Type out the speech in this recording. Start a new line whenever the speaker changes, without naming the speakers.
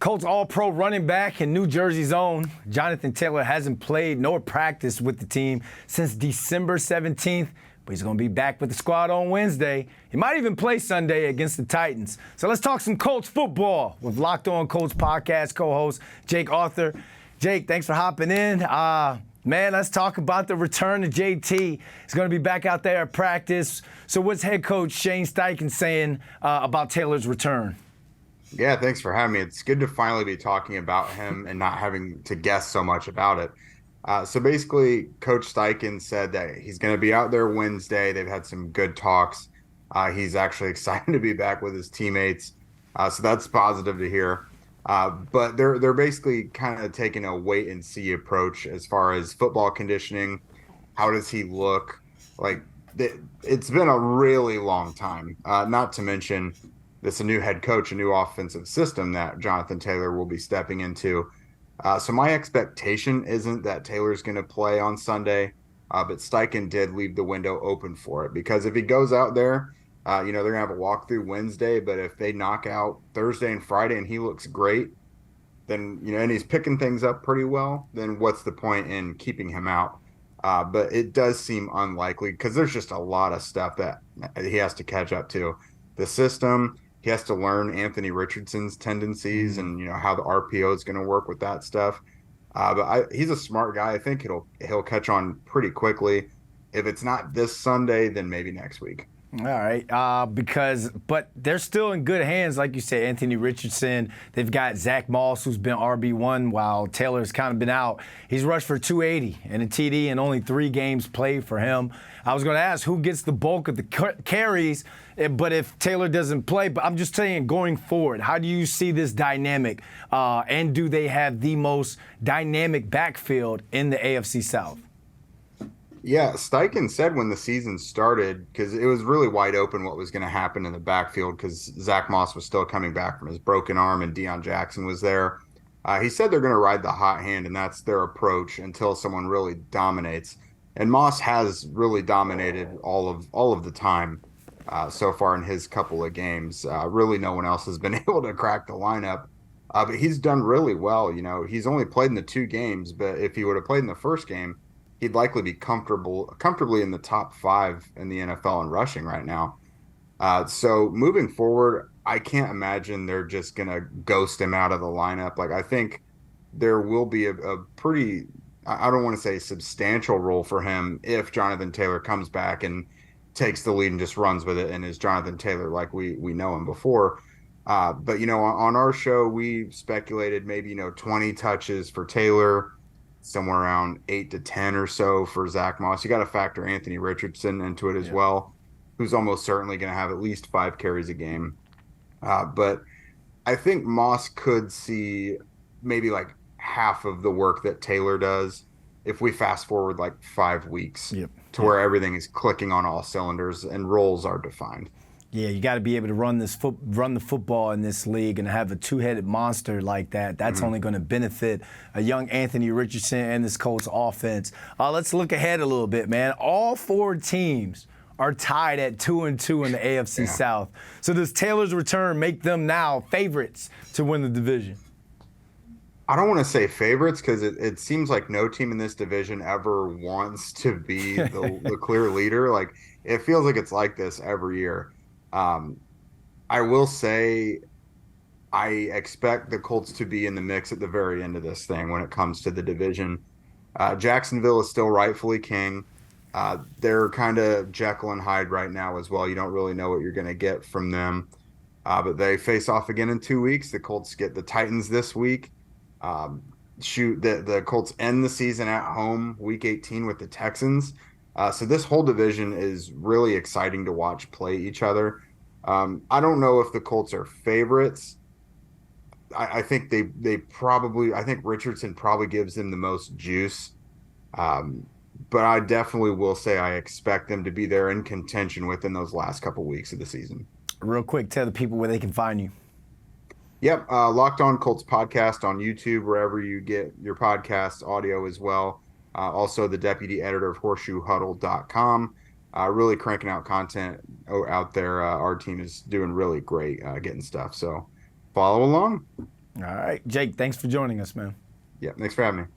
Colts All-Pro running back and New Jersey's own Jonathan Taylor hasn't played nor practiced with the team since December 17th, but he's going to be back with the squad on Wednesday. He might even play Sunday against the Titans. So let's talk some Colts football with Locked On Colts podcast co-host Jake Arthur. Jake, thanks for hopping in. Man, let's talk about the return of JT. He's going to be back out there at practice. So what's head coach Shane Steichen saying about Taylor's return?
Yeah, thanks for having me. It's good to finally be talking about him and not having to guess so much about it. So basically, Coach Steichen said that he's going to be out there Wednesday. They've had some good talks. He's actually excited to be back with his teammates. So that's positive to hear. But they're basically kind of taking a wait and see approach as far as football conditioning. How does he look? Like, it's been a really long time. Not to mention, this is a new head coach, a new offensive system that Jonathan Taylor will be stepping into. So my expectation isn't that Taylor's going to play on Sunday, but Steichen did leave the window open for it, because if he goes out there, they're going to have a walkthrough Wednesday, but if they knock out Thursday and Friday and he looks great, then, and he's picking things up pretty well, then what's the point in keeping him out? But it does seem unlikely, because there's just a lot of stuff that he has to catch up to. The system, he has to learn Anthony Richardson's tendencies and, how the RPO is going to work with that stuff. But he's a smart guy. I think he'll catch on pretty quickly. If it's not this Sunday, then maybe next week.
All right, but they're still in good hands, like you said, Anthony Richardson. They've got Zach Moss, who's been RB1 while Taylor's kind of been out. He's rushed for 280 and a TD and only 3 games played for him. I was going to ask who gets the bulk of the carries, but if Taylor doesn't play, but I'm just saying going forward, how do you see this dynamic, and do they have the most dynamic backfield in the AFC South?
Yeah, Steichen said when the season started, because it was really wide open what was going to happen in the backfield, because Zach Moss was still coming back from his broken arm and Deion Jackson was there. He said they're going to ride the hot hand, and that's their approach until someone really dominates. And Moss has really dominated all of the time so far in his couple of games. Really, no one else has been able to crack the lineup, but he's done really well. He's only played in the 2 games, but if he would have played in the first game, he'd likely be comfortably in the top 5 in the NFL in rushing right now. So moving forward, I can't imagine they're just going to ghost him out of the lineup. Like, I think there will be a pretty, I don't want to say substantial role for him if Jonathan Taylor comes back and takes the lead and just runs with it and is Jonathan Taylor like we know him before. But, on our show, we speculated maybe, 20 touches for Taylor, somewhere around 8 to 10 or so for Zach Moss. You got to factor Anthony Richardson into it as well, who's almost certainly going to have at least 5 carries a game. But I think Moss could see maybe like half of the work that Taylor does if we fast forward like 5 weeks to where everything is clicking on all cylinders and roles are defined.
Yeah, you got to be able to run the football in this league, and have a 2-headed monster like that. That's only going to benefit a young Anthony Richardson and this Colts offense. Let's look ahead a little bit, man. All 4 teams are tied at 2-2 in the AFC South. So does Taylor's return make them now favorites to win the division?
I don't want to say favorites, because it seems like no team in this division ever wants to be the clear leader. Like, it feels like it's like this every year. I will say I expect the Colts to be in the mix at the very end of this thing when it comes to the division. Jacksonville is still rightfully king. They're kind of Jekyll and Hyde right now as well. You don't really know what you're going to get from them. But they face off again in 2 weeks. The Colts get the Titans this week. The Colts end the season at home week 18 with the Texans. So this whole division is really exciting to watch play each other. I don't know if the Colts are favorites. I think I think Richardson probably gives them the most juice. But I definitely will say I expect them to be there in contention within those last couple weeks of the season.
Real quick, tell the people where they can find you.
Yep, Locked On Colts podcast on YouTube, wherever you get your podcasts, audio as well. Also, the deputy editor of horseshoehuddle.com. Really cranking out content out there. Our team is doing really great getting stuff. So follow along.
All right, Jake, thanks for joining us, man.
Yeah, thanks for having me.